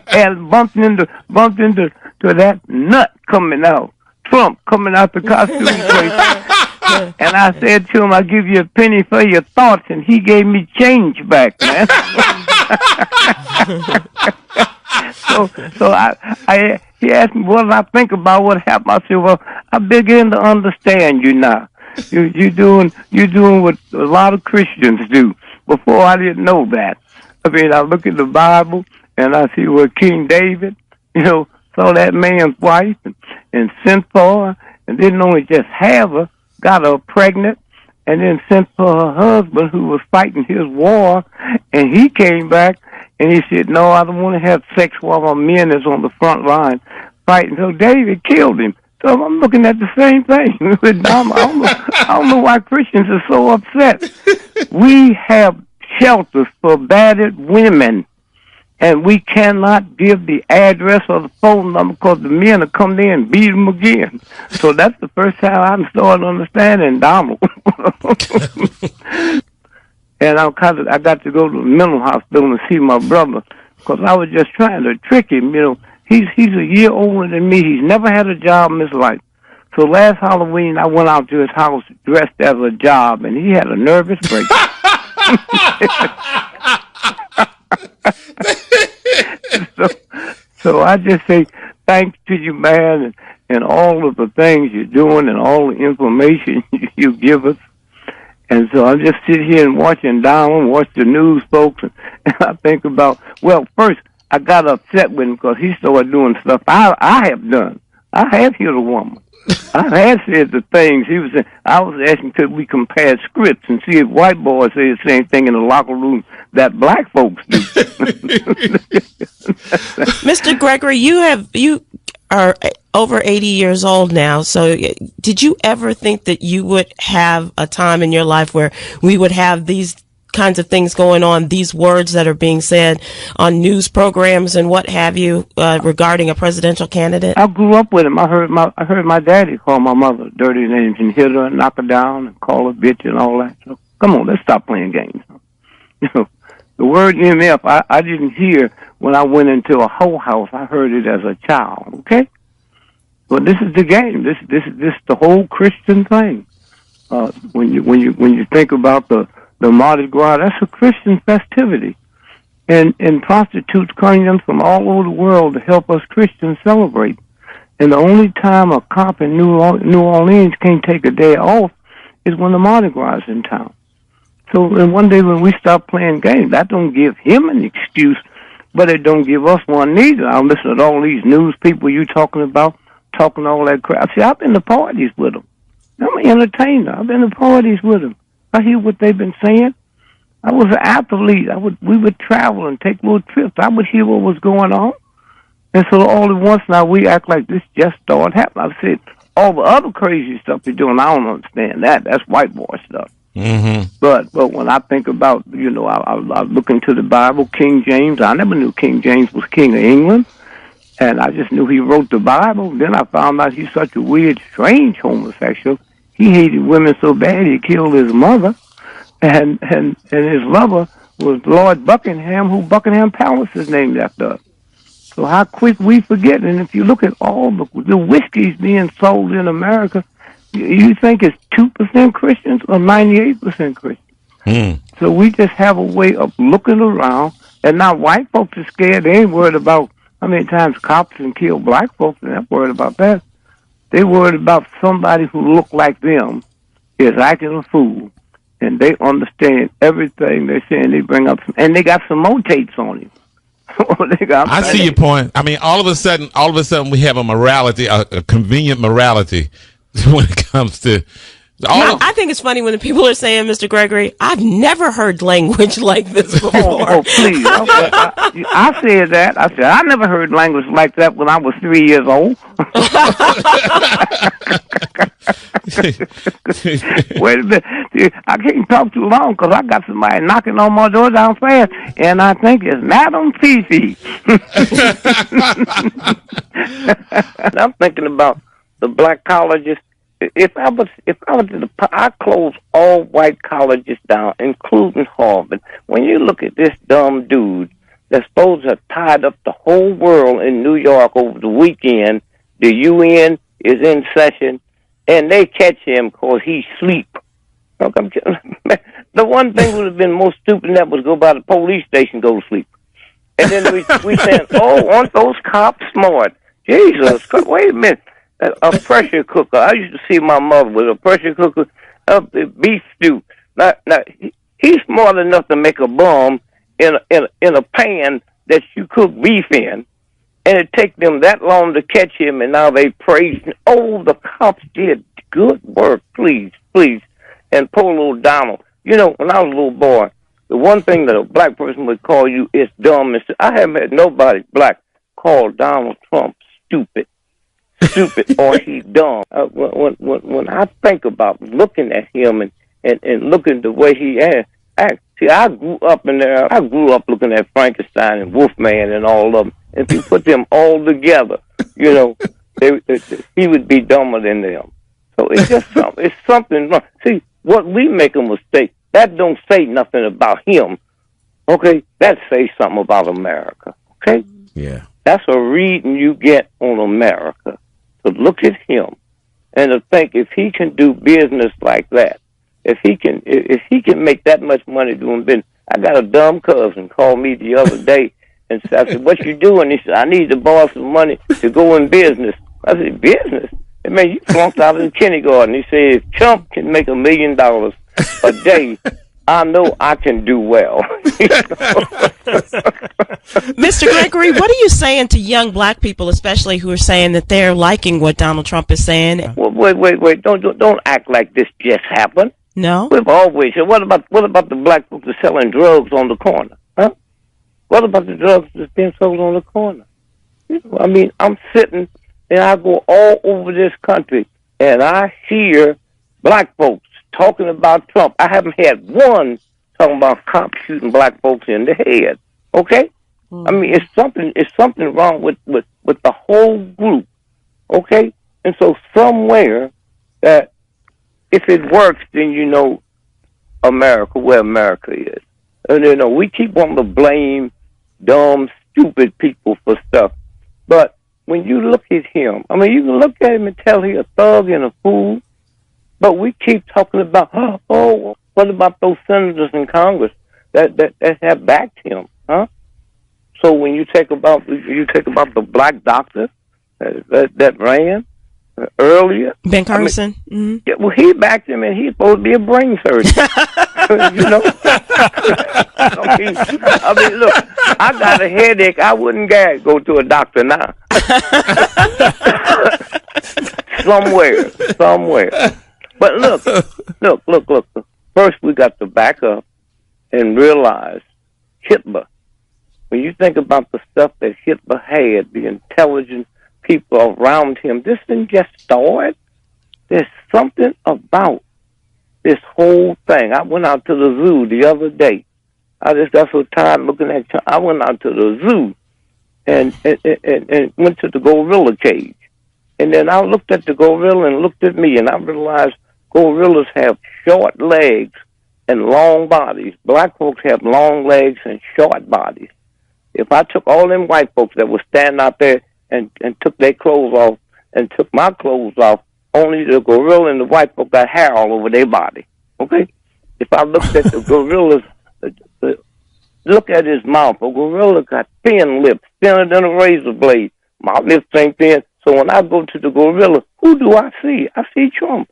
And bumped into that nut coming out, Trump coming out the costume place. And I said to him, "I'll give you a penny for your thoughts," and he gave me change back, man. So he asked me what did I think about what happened. I said, "Well, I begin to understand you now. You're doing what a lot of Christians do. Before I didn't know that. I mean, I look at the Bible and I see where King David, saw that man's wife and sent for her, and didn't only just have her, got her pregnant, and then sent for her husband who was fighting his war, and he came back and he said, 'No, I don't want to have sex while my men is on the front line fighting.' So David killed him. So I'm looking at the same thing. I don't know why Christians are so upset. We have shelters for battered women, and we cannot give the address or the phone number because the men will come there and beat them again. So that's the first time I'm starting understanding Donald. And I got to go to the mental hospital and see my brother because I was just trying to trick him. He's a year older than me. He's never had a job in his life. So last Halloween, I went out to his house dressed as a job, and he had a nervous breakdown. So I just say thanks to you, man, and all of the things you're doing and all the information you give us. And so I just sit here and watch the news, folks, and I think about, well, first, I got upset with him because he started doing stuff I have done. I have hit a woman. I have said the things he was saying. I was asking could we compare scripts and see if white boys say the same thing in the locker room that black folks do. Mr. Gregory, you are over 80 years old now. So did you ever think that you would have a time in your life where we would have these kinds of things going on, these words that are being said on news programs and what have you regarding a presidential candidate? I grew up with him. I heard my daddy call my mother dirty names and hit her and knock her down and call her bitch and all that. So come on, let's stop playing games. The word MF I didn't hear when I went into a whole house. I heard it as a child. Okay, but this is the game. This is the whole Christian thing. When you think about the Mardi Gras, that's a Christian festivity. And prostitutes come from all over the world to help us Christians celebrate. And the only time a cop in New Orleans can't take a day off is when the Mardi Gras is in town. So and one day when we stop playing games, that don't give him an excuse, but it don't give us one neither. I listen to all these news people you talking all that crap. See, I've been to parties with them. I'm an entertainer. I've been to parties with them. I hear what they've been saying. I was an athlete. We would travel and take little trips. I would hear what was going on. And so all at once now we act like this just started happening. I said, all the other crazy stuff you're doing, I don't understand that. That's white boy stuff. Mm-hmm. But when I think about, I look into the Bible, King James, I never knew King James was king of England. And I just knew he wrote the Bible. Then I found out he's such a weird, strange homosexual. He hated women so bad he killed his mother, and his lover was Lord Buckingham, who Buckingham Palace is named after. So how quick we forget. And if you look at all the whiskeys being sold in America, you think it's 2% Christians or 98% Christians. So we just have a way of looking around, and now white folks are scared. They ain't worried about how many times cops can kill black folks. They're not worried about that. They worried about somebody who looked like them is acting a fool, and they understand everything they're saying. They bring up, and they got some more tapes on him. I see your point. I mean, all of a sudden, we have a morality, a convenient morality when it comes to. I think it's funny when the people are saying, Mr. Gregory, I've never heard language like this before. Oh, please. I said that. I said, I never heard language like that when I was 3 years old. Wait a minute. I can't talk too long because I got somebody knocking on my door downstairs, and I think it's Madam Fifi. I'm thinking about the black colleges. If I was I close all white colleges down, including Harvard. When you look at this dumb dude that's supposed to have tied up the whole world in New York over the weekend. The UN is in session, and they catch him because he sleep. Look, the one thing would have been more stupid than that was go by the police station, go to sleep. And then we saying, oh, aren't those cops smart? Jesus, wait a minute. A pressure cooker. I used to see my mother with a pressure cooker, beef stew. Now he's smart enough to make a bomb in a pan that you cook beef in, and it take them that long to catch him, and now they praise him. Oh, the cops did good work, please. And poor little Donald. You know, when I was a little boy, the one thing that a black person would call you is dumb. I haven't had nobody black call Donald Trump stupid, or he's dumb. When I think about looking at him and looking the way he acts, see, I grew up looking at Frankenstein and Wolfman and all of them. If you put them all together, you know, he would be dumber than them. So it's something wrong. See, what we make a mistake, that don't say nothing about him. Okay, that says something about America. Okay, yeah, that's a reading you get on America. To look at him and to think if he can do business like that, if he can make that much money doing business. I got a dumb cousin called me the other day and said, I said, what you doing? He said, I need to borrow some money to go in business. I said, business? Hey, man, you flunked out of kindergarten. He said, if Trump can make $1 million a day, I know I can do well. Mr. Gregory, what are you saying to young black people, especially who are saying that they're liking what Donald Trump is saying? Well, wait. Don't act like this just happened. No? We've always said, what about the black folks that's selling drugs on the corner? Huh? What about the drugs that's being sold on the corner? You know, I mean, I'm sitting and I go all over this country and I hear black folks talking about Trump. I haven't had one talking about cops shooting black folks in the head. Okay? I mean, it's something wrong with the whole group. Okay? And so somewhere that if it works, then you know America, where America is. And you know, we keep wanting to blame dumb, stupid people for stuff. But when you look at him, I mean, you can look at him and tell he's a thug and a fool. But we keep talking about, oh, what about those senators in Congress that have backed him, huh? So when you take about the black doctor that ran earlier, Ben Carson. Yeah, well, he backed him, and he's supposed to be a brain surgeon. You know, I mean, look, I got a headache. I wouldn't go to a doctor now. Somewhere. But look. First, we got to back up and realize Hitler. When you think about the stuff that Hitler had, the intelligent people around him, this didn't just start. There's something about this whole thing. I went out to the zoo the other day. I just got so tired looking at you. I went out to the zoo and went to the gorilla cage. And then I looked at the gorilla and looked at me, and I realized gorillas have short legs and long bodies. Black folks have long legs and short bodies. If I took all them white folks that were standing out there and took their clothes off and took my clothes off, only the gorilla and the white folk got hair all over their body. Okay? If I looked at the gorillas, look at his mouth. A gorilla got thin lips, thinner than a razor blade. My lips ain't thin. So when I go to the gorilla, who do I see? I see Trump.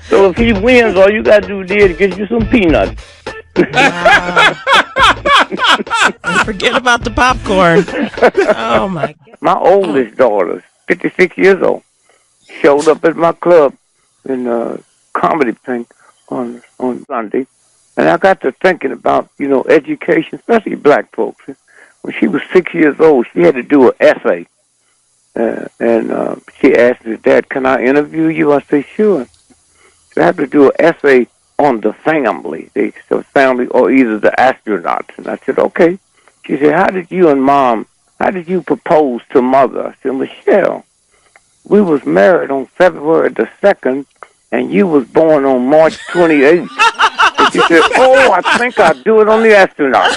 So if he wins, all you got to do is get you some peanuts. Forget about the popcorn. Oh, my God. My oldest daughter, 56 years old, showed up at my club in a comedy thing on Sunday. And I got to thinking about, education, especially black folks. When she was 6 years old, she had to do an essay. And she asked her, Dad, can I interview you? I said, sure. So I have to do an essay on the family, the family or either the astronauts. And I said, okay. She said, how did you propose to Mother? I said, Michelle, we was married on February the 2nd, and you was born on March 28th. He said, "Oh, I think I'll do it on the astronaut."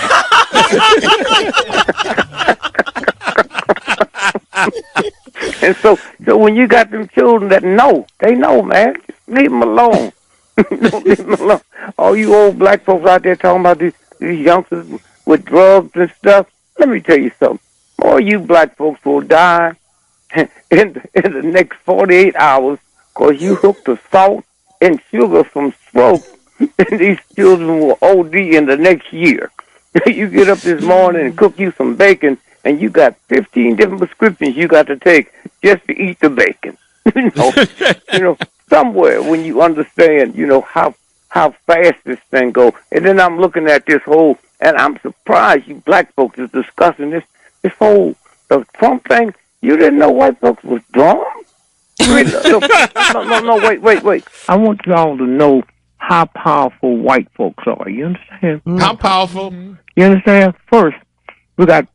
And so when you got them children that know, they know, man. Just leave them alone. Don't leave them alone. All you old black folks out there talking about these youngsters with drugs and stuff. Let me tell you something. All you black folks will die in the next 48 hours because you hooked the salt and sugar from smoke, and these children will OD in the next year. You get up this morning and cook you some bacon, and you got 15 different prescriptions you got to take just to eat the bacon. You know, somewhere when you understand, how fast this thing goes. And then I'm looking at this whole, and I'm surprised you black folks is discussing this whole the Trump thing. You didn't know white folks was dumb? No, wait. I want y'all to know how powerful white folks are. You understand? How powerful? You understand? First, we got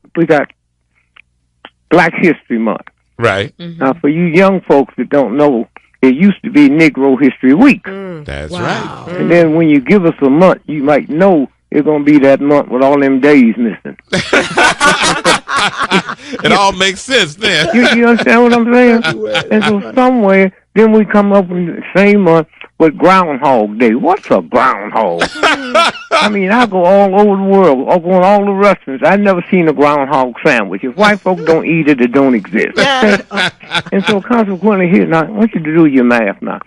Black History Month. Right. Now, for you young folks that don't know, it used to be Negro History Week. That's right. And then when you give us a month, you might know it's going to be that month with all them days missing. It all makes sense then. You understand what I'm saying? And so somewhere, then we come up in the same month with Groundhog Day. What's a groundhog? I mean, I go all over the world, I go in all the restaurants. I've never seen a groundhog sandwich. If white folks don't eat it, it don't exist. And so consequently here, now, I want you to do your math now.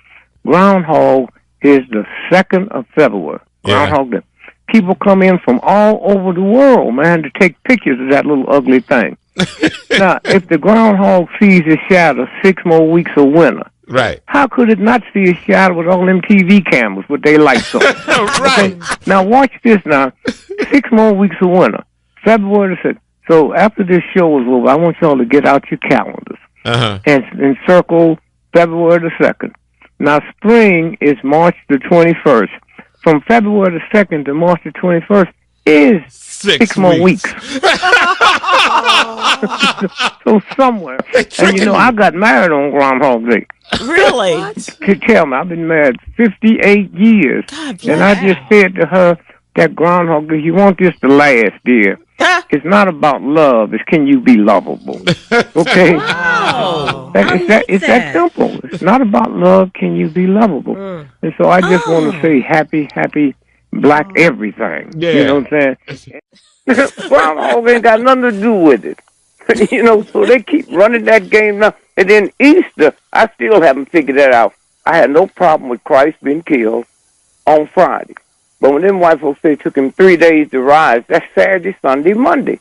Groundhog is the 2nd of February. Groundhog Day. People come in from all over the world, man, to take pictures of that little ugly thing. Now, if the groundhog sees a shadow 6 more weeks of winter, right? How could it not see a shadow with all them TV cameras with their lights on? Right. Okay? Now, watch this now. 6 more weeks of winter, February the 6th. So after this show is over, I want y'all to get out your calendars and circle February the 2nd. Now, spring is March the 21st. From February the 2nd to March the 21st is 6 more weeks. So somewhere. And I got married on Groundhog Day. Really? Tell me, I've been married 58 years. And I just said to her, that Groundhog Day, you want this to last, dear. It's not about love. It's can you be lovable? Okay? Wow. It's that simple. It's not about love. Can you be lovable? And so I just want to say happy black everything. Yeah. You know what I'm saying? Groundhog ain't got nothing to do with it. So they keep running that game now. And then Easter, I still haven't figured that out. I had no problem with Christ being killed on Friday. But when them white folks say it took him 3 days to rise, that's Saturday, Sunday, Monday.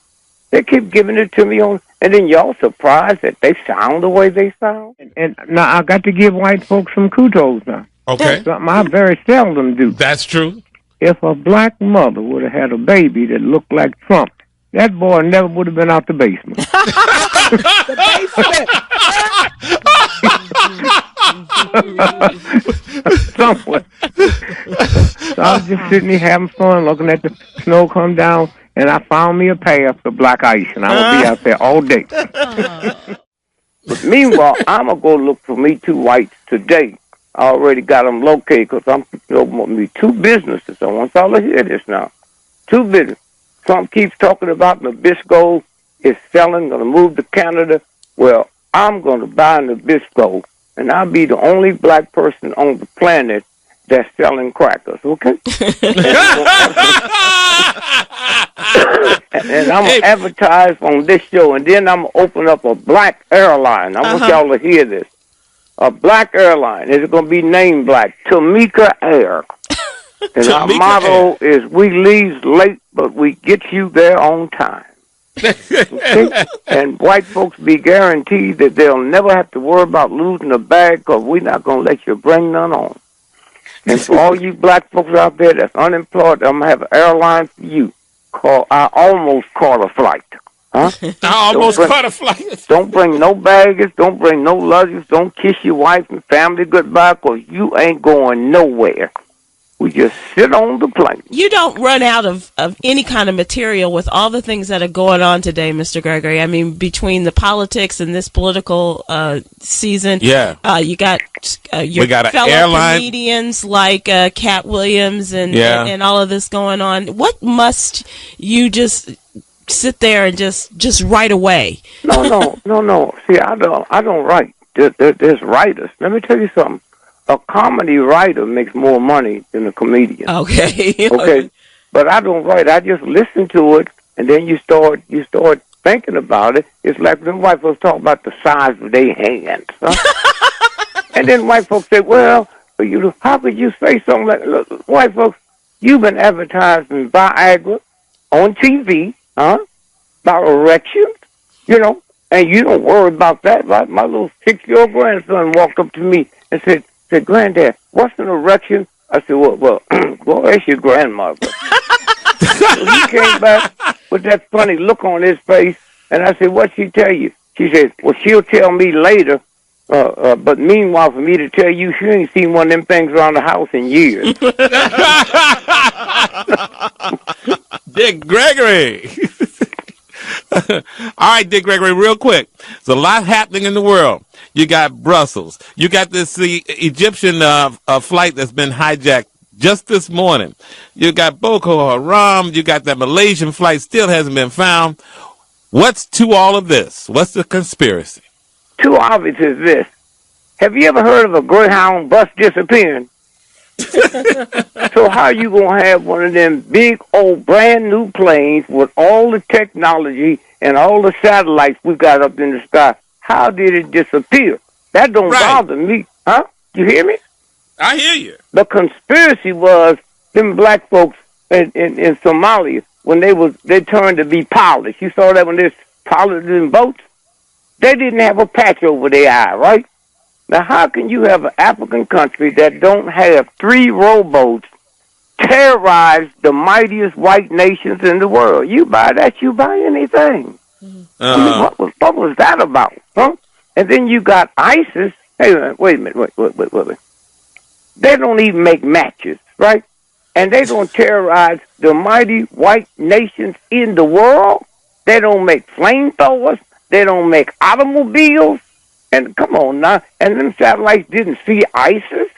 They keep giving it to me on, and then y'all surprised that they sound the way they sound. And now I got to give white folks some kudos now. Okay. Something I very seldom do. That's true. If a black mother would have had a baby that looked like Trump, that boy never would have been out the basement. The basement. Somewhere. So I was just sitting there having fun, looking at the snow come down, and I found me a path of black ice, and I will be out there all day. But meanwhile, I'm going to go look for me 2 whites today. I already got them located because I'm opening me 2 businesses. I want y'all to hear this now. 2 businesses. Trump keeps talking about Nabisco is selling, going to move to Canada. Well, I'm going to buy Nabisco, and I'll be the only black person on the planet that's selling crackers, okay? And I'm going to advertise on this show, and then I'm going to open up a black airline. I want y'all to hear this. A black airline. Is it going to be named black? Tamika Air. And our motto is we leave late, but we get you there on time. Okay? And white folks be guaranteed that they'll never have to worry about losing a bag because we're not going to let you bring none on. And for all you black folks out there that's unemployed, I'm going to have an airline for you called I Almost Caught a Flight. Huh? I almost caught a flight. Don't bring no baggage. Don't bring no luggage. Don't kiss your wife and family goodbye because you ain't going nowhere. We just sit on the plane. You don't run out of any kind of material with all the things that are going on today, Mr. Gregory. I mean, between the politics and this political season, you got your fellow comedians like Cat Williams and all of this going on. What must you just sit there and just write away? No. See, I don't write. There's writers. Let me tell you something. A comedy writer makes more money than a comedian. Okay. But I don't write. I just listen to it, and then you start thinking about it. It's like when white folks talk about the size of their hands. Huh? And then white folks say, well, how could you say something like, look, white folks, you've been advertising Viagra on TV, about erections, and you don't worry about that. Right? My little 6-year-old grandson walked up to me and said, Granddad, what's an erection? I said, well, go ask your grandmother. So he came back with that funny look on his face, and I said, what'd she tell you? She said, well, she'll tell me later, but meanwhile, for me to tell you, she ain't seen one of them things around the house in years. Dick Gregory. All right, Dick Gregory, real quick. There's a lot happening in the world. You got Brussels. You got this Egyptian flight that's been hijacked just this morning. You got Boko Haram. You got that Malaysian flight still hasn't been found. What's to all of this? What's the conspiracy? Too obvious is this. Have you ever heard of a Greyhound bus disappearing? So how you going to have one of them big old brand new planes with all the technology and all the satellites we got up in the sky? How did it disappear? That don't bother me. Huh? You hear me? I hear you. The conspiracy was them black folks in Somalia when they turned to be pilots. You saw that when they're pilots in boats? They didn't have a patch over their eye, right? Now, how can you have an African country that don't have 3 rowboats terrorize the mightiest white nations in the world? You buy that, you buy anything. I mean, what was that about? Huh? And then you got ISIS. Hey, wait a minute. Wait. They don't even make matches, right? And they don't terrorize the mighty white nations in the world. They don't make flamethrowers. They don't make automobiles. And come on now. And them satellites didn't see ISIS.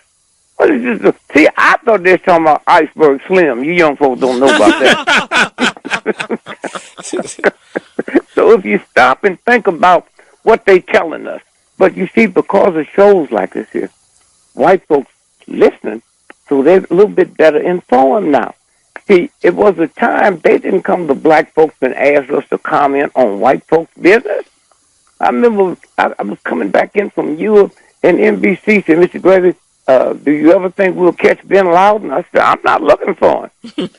What is this? See, I thought they were talking about Iceberg Slim. You young folks don't know about that. So if you stop and think about what they telling us, but you see, because of shows like this here, white folks listening, so they're a little bit better informed now. See, it was a time they didn't come to black folks and ask us to comment on white folks' business. I remember I was coming back in from Europe, and NBC said, Mr. Gregory, do you ever think we'll catch Ben Loudon? I said, I'm not looking for him.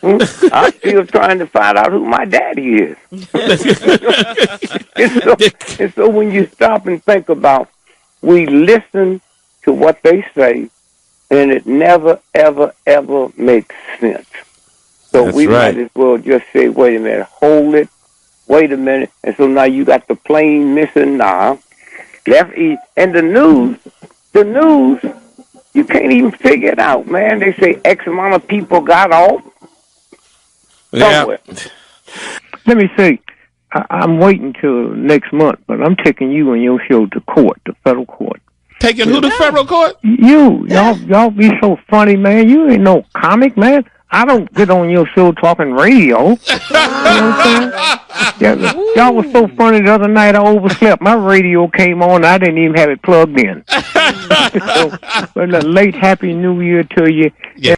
I'm still trying to find out who my daddy is. and so when you stop and think about, we listen to what they say, and it never, ever, ever makes sense. So we might as well just say, wait a minute, hold it, wait a minute. And so now you got the plane missing now. And the news, you can't even figure it out, man. They say X amount of people got off somewhere. Yeah. Let me say, I'm waiting till next month, but I'm taking you and your show to court, the federal court. Taking who to federal court? Y'all be so funny, man. You ain't no comic, man. I don't get on your show talking radio. You know what I'm saying? Y'all was so funny the other night. I overslept. My radio came on. I didn't even have it plugged in. So, but a late Happy New Year to you. Yeah.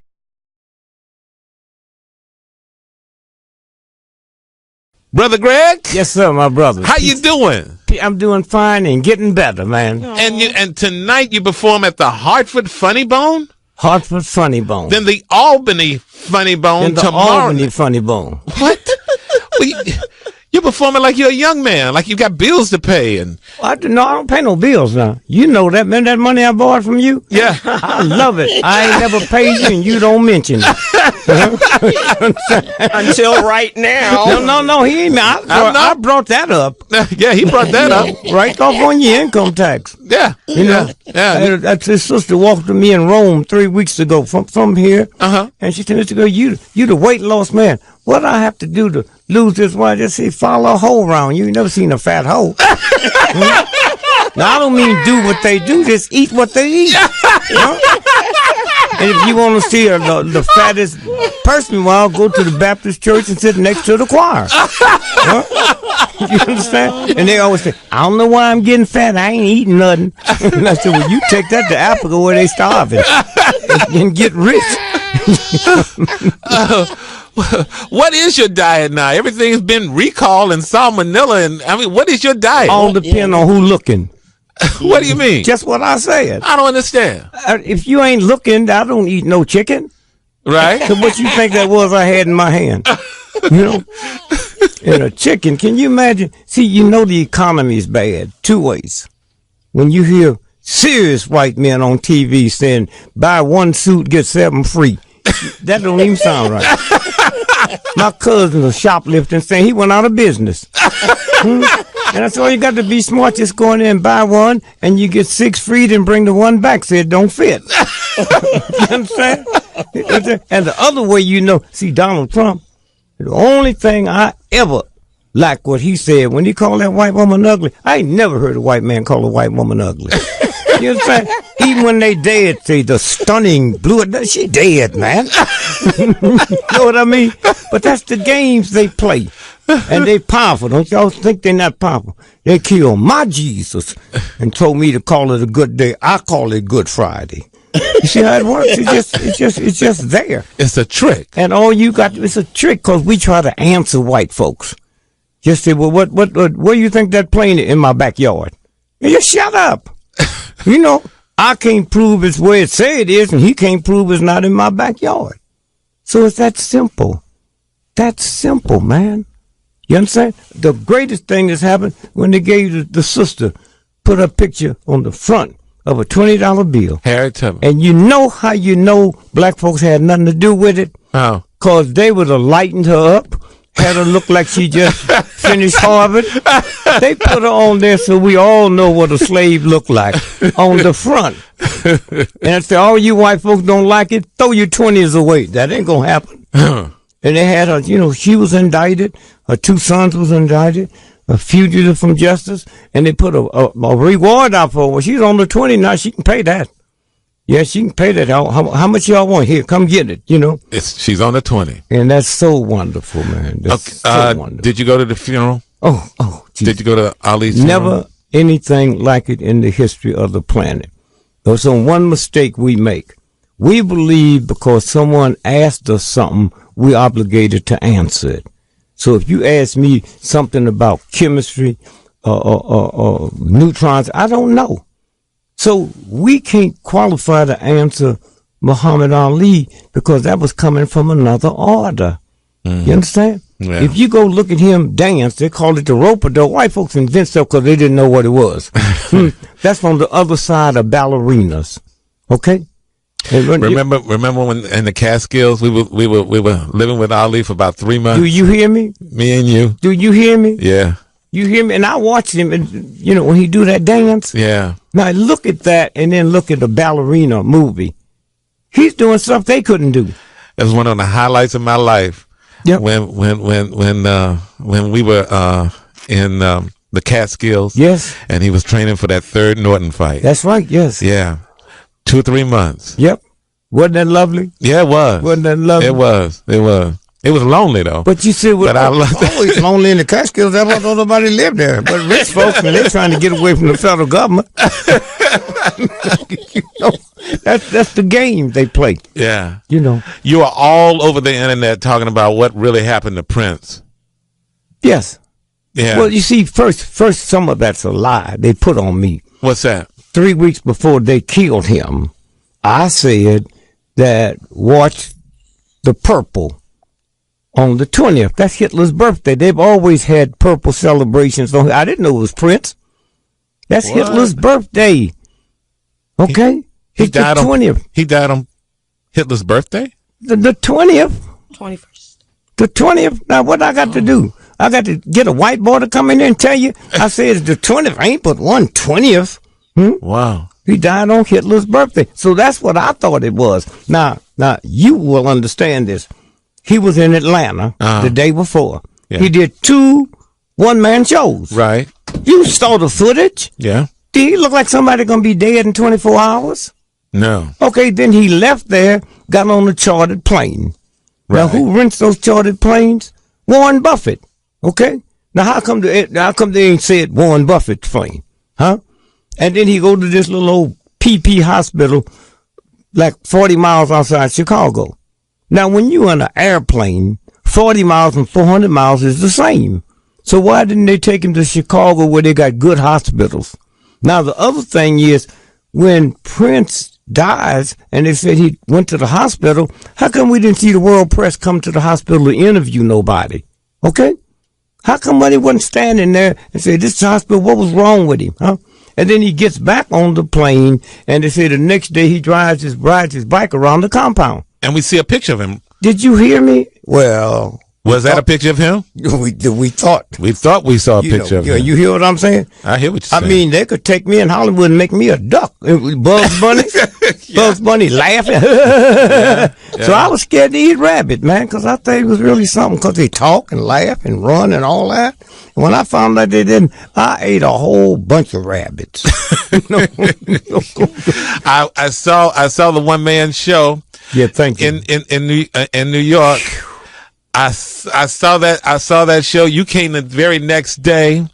Brother Greg? Yes, sir, my brother. How you doing? I'm doing fine and getting better, man. And tonight you perform at the Hartford Funny Bone? Hartford Funny Bone. Then the Albany Funny Bone tomorrow. Albany Funny Bone. What? You're performing like you're a young man, like you got bills to pay. And I don't pay no bills now. You know that, man. That money I borrowed from you. yeah, I love it. I ain't never paid you, and you don't mention it. Until right now. No. He ain't. I brought that up. yeah, he brought that up. Right off on your income tax. Yeah, You know. yeah. That's his sister walked to me in Rome 3 weeks ago from here. And she said, Mr. Girl, you the weight loss man. What do I have to do to lose this weight? I just say follow a hoe around. You ain't never seen a fat hoe. Now, I don't mean do what they do, just eat what they eat. And if you want to see the fattest person, well, go to the Baptist church and sit next to the choir. You understand? And they always say, I don't know why I'm getting fat. I ain't eating nothing. And I said, well, you take that to Africa where they starving and get rich. What is your diet now? Everything's been recalled and salmonella, and I mean, what is your diet? All depend on who looking. What do you mean? Just what I said. I don't understand. If you ain't looking, I don't eat no chicken. Right? So what you think that was I had in my hand? You know? And a chicken, can you imagine? See, you know the economy is bad. 2 ways. When you hear serious white men on TV saying, buy 1 suit, get 7 free. That don't even sound right. My cousin was shoplifting, saying he went out of business. And that's all you got to be smart. Just go in there and buy 1, and you get 6 free, then bring the 1 back. Say it don't fit. You understand? And the other way, you know, see, Donald Trump, the only thing I ever like what he said when he called that white woman ugly. I ain't never heard a white man call a white woman ugly. You understand? Even when they dead, say the stunning blue, she dead, man. You know what I mean? But that's the games they play. And they powerful. Don't y'all think they're not powerful? They killed my Jesus and told me to call it a good day. I call it Good Friday. You see how it works? It's just there. It's a trick. And all you got, it's a trick because we try to answer white folks. Just say, well, what, where you think that plane in my backyard? And just shut up. You know, I can't prove it's where it say it is, and he can't prove it's not in my backyard. So it's that simple. That's simple, man. You understand? The greatest thing that's happened when they gave the sister, put her picture on the front of a $20 bill. Harriet Tubman. And you know how you know black folks had nothing to do with it? Oh. Because they would have lightened her up, had her look like she just finished Harvard. They put her on there so we all know what a slave looked like on the front. And I said, all you white folks don't like it, throw your 20s away. That ain't going to happen. And they had her, you know, she was indicted. Her 2 sons was indicted. A fugitive from justice. And they put a reward out for her. Well, she's on the 20 now. She can pay that. Yeah, she can pay that. How much y'all want? Here, come get it, you know. She's on the 20. And that's so wonderful, man. That's so wonderful. Did you go to the funeral? Oh, geez. Did you go to Ali's funeral? Never anything like it in the history of the planet. There's one mistake we make. We believe because someone asked us something, we're obligated to answer it. So if you ask me something about chemistry or neutrons, I don't know. So we can't qualify to answer Muhammad Ali because that was coming from another order. You understand? Yeah. If you go look at him dance, they call it the rope-a-dope. White folks invented stuff because they didn't know what it was. That's from the other side of ballerinas. Okay? Remember when in the Catskills we were living with Ali for about 3 months. Do you hear me? Me and you. Do you hear me? Yeah. You hear me? And I watched him, and you know when he do that dance. Yeah. Now look at that, and then look at the ballerina movie. He's doing stuff they couldn't do. It was one of the highlights of my life. Yep. When we were in the Catskills. Yes. And he was training for that third Norton fight. That's right. Yes. Yeah. 2 or 3 months. Yep. Wasn't that lovely? Yeah, it was. Wasn't that lovely? It was. It was lonely though. But you see, but I loved it. Always lonely in the Catskills. That's why nobody lived there. But rich folks, when they're trying to get away from the federal government, you know, that's the game they play. Yeah. You know. You are all over the internet talking about what really happened to Prince. Yes. Yeah. Well, you see, first, some of that's a lie they put on me. What's that? 3 weeks before they killed him, I said that watch the purple on the 20th. That's Hitler's birthday. They've always had purple celebrations. I didn't know it was Prince. That's What? Hitler's birthday. Okay? He It's died the 20th. He died on Hitler's birthday? The 20th. 21st. The 20th. Now, what I got to do? I got to get a white boy to come in there and tell you. I said it's the 20th. I ain't but 1/20th. Wow. He died on Hitler's birthday. So that's what I thought it was. Now, you will understand this. He was in Atlanta the day before. Yeah. He did 2 one-man shows. Right. You saw the footage. Yeah. Did he look like somebody going to be dead in 24 hours? No. Okay, then he left there, got on a chartered plane. Now, Right. who rents those chartered planes? Warren Buffett. Okay? Now, how come they ain't said Warren Buffett's plane? Huh? And then he go to this little old PP hospital like 40 miles outside Chicago. Now, when you on an airplane, 40 miles and 400 miles is the same. So why didn't they take him to Chicago where they got good hospitals? Now, the other thing is, when Prince dies and they said he went to the hospital, how come we didn't see the world press come to the hospital to interview nobody? Okay? How come when he wasn't standing there and say, this hospital, what was wrong with him? Huh? And then he gets back on the plane and they say the next day he rides his bike around the compound. And we see a picture of him. Did you hear me? Well, Was that a picture of him? we thought. We thought we saw a picture of him. You hear what I'm saying? I hear what you're saying. I mean, they could take me in Hollywood and make me a duck. Bugs Bunny, Bugs Bunny laughing. So I was scared to eat rabbit, man, because I thought it was really something because they talk and laugh and run and all that. And when I found out they didn't, I ate a whole bunch of rabbits. I saw the one man show. Yeah, thank you. In New York. I saw that show. You came the very next day,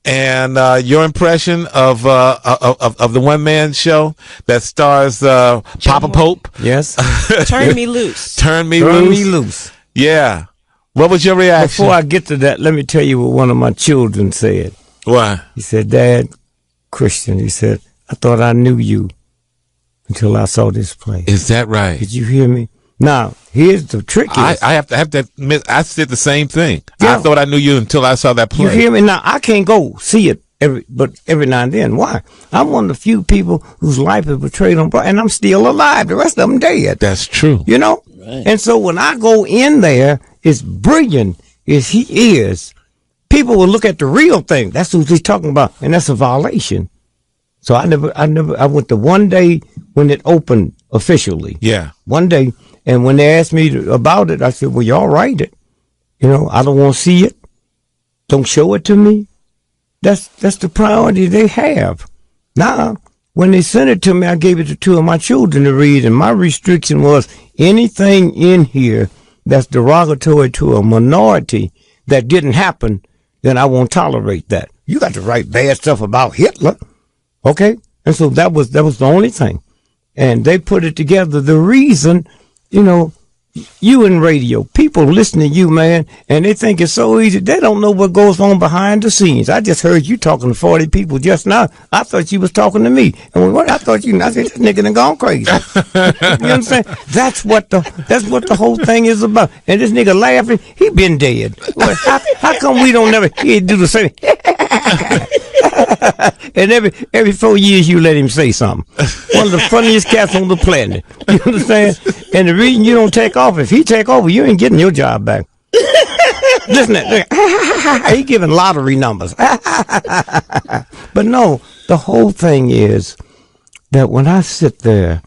and your impression of the one man show that stars Papa Pope. Yes. Turn me loose. Turn me Turn loose. me loose. Yeah. What was your reaction? Before I get to that, let me tell you what one of my children said. What? He said, Dad, Christian, he said, I thought I knew you until I saw this play. Is that right? Did you hear me? Now, here's the trick. I have to admit, I said the same thing. Yeah. I thought I knew you until I saw that play. You hear me? Now, I can't go see it every now and then. Why? I'm one of the few people whose life is portrayed on Broadway, and I'm still alive. The rest of them dead. That's true. You know? Right. And so when I go in there, as brilliant as he is, people will look at the real thing. That's what he's talking about, and that's a violation. So I went to one day when it opened officially. Yeah. One day. And when they asked me about it, I said, well, y'all write it. You know, I don't want to see it. Don't show it to me. That's the priority they have. Now, when they sent it to me, I gave it to 2 of my children to read, and my restriction was anything in here that's derogatory to a minority that didn't happen, then I won't tolerate that. You got to write bad stuff about Hitler. Okay? And so that was the only thing. And they put it together. The reason, you know, you in radio, people listen to you, man, and they think it's so easy. They don't know what goes on behind the scenes. I just heard you talking to 40 people just now. I thought you was talking to me. And I thought I said, this nigga done gone crazy. You understand? That's what the whole thing is about. And this nigga laughing, he been dead. Well, how come we don't never hear do the same? And every 4 years you let him say something. One of the funniest cats on the planet. You understand? And the reason you don't take off, if he take over, you ain't getting your job back. Listen to that. He giving lottery numbers. But no, the whole thing is that when I sit there,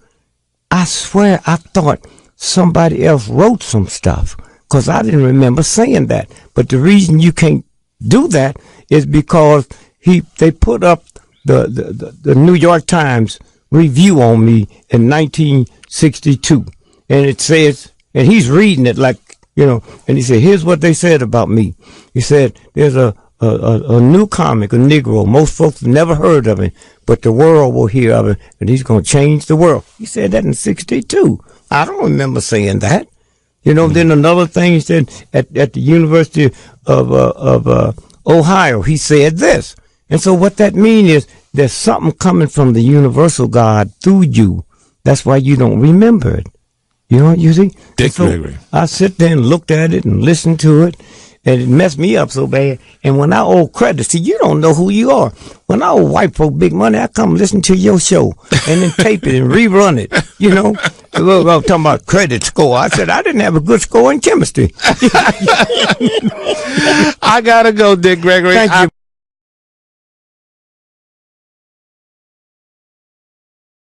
I swear I thought somebody else wrote some stuff because I didn't remember saying that. But the reason you can't do that is because they put up the New York Times review on me in 1962, and it says, and he's reading it like, you know, and he said, here's what they said about me. He said, there's a new comic, a Negro. Most folks have never heard of him, but the world will hear of him, and he's going to change the world. He said that in 62. I don't remember saying that. You know, then another thing he said at the University of Ohio, he said this. And so what that means is there's something coming from the universal God through you. That's why you don't remember it. You see? Dick So Gregory. I sit there and looked at it and listened to it, and it messed me up so bad. And when I owe credit, see, you don't know who you are. When I owe white folk big money, I come listen to your show and then tape it and rerun it. You know, I was talking about credit score. I said I didn't have a good score in chemistry. I gotta go, Dick Gregory. Thank you.